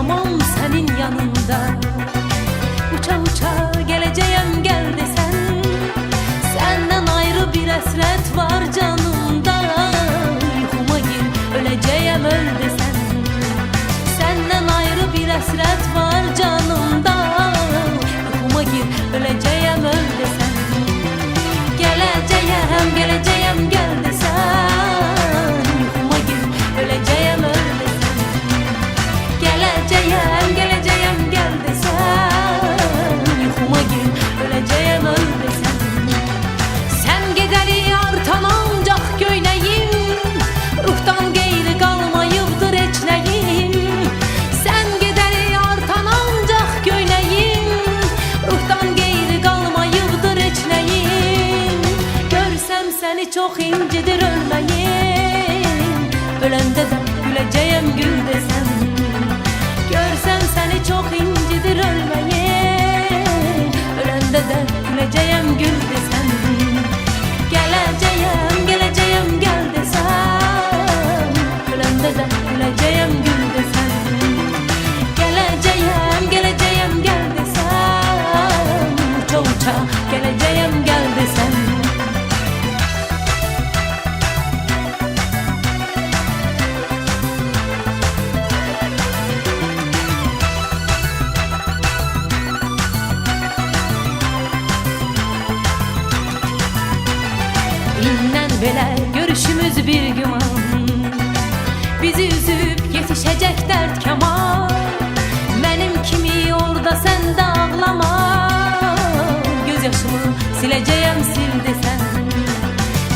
yaşamam senin yanında. Uça uça geleceğim gel desen, senden ayrı bir hasret var canımda. Yuhuma gir öleceğim öl desen, senden ayrı bir hasret var canımda. Yuhuma gir öleceğim öl desen, geleceğim geleceğim gel desen, yuhuma gir öleceğim öl desen, geleceğim geleceğim gel desen, yuhuma gir öleceğim öl desen. Sen gedeli artan ancak göyneyim, ruhtan geyri kalmayıbdır eçleyim. Sen gedeli artan ancak göyneyim, ruhtan geyri kalmayıbdır eçleyim. Görsem seni çok incidir ölmeyim, ölende de güleceğim gül desem. Görsem seni çok incidir ölmeyim, ölende de güleceğim gül desem. Geleceğim geleceğim gel desem, ölende de güleceğim gül desem. Geleceğim geleceğim gel desem, uça uça geleceğim gel desem. İnnen belə görüşümüz bir güman, bizi üzüb yetişecek dert kemal. Benim kimi orada sen de ağlama, gözyaşımı sileceğim sil desen.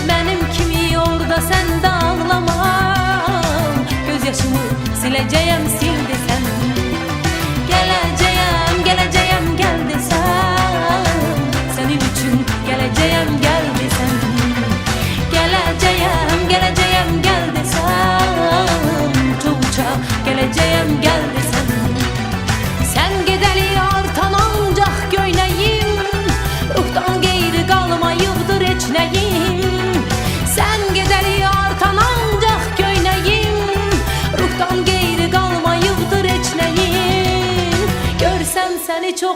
Benim kimi orada sen de ağlama, gözyaşımı sileceğim sil desen. Geleceğim geleceğim gel desen, senin için geleceğim gel desen. Geleceğim geleceğim gel desem, uça geleceğim gel desem. Sen gedeli artan ancak göyneyim, ruhtan geyri kalmayıbdır eçleyim. Sen gedeli artan ancak göyneyim, ruhtan geyri kalmayıbdır eçleyim. Görsem seni çok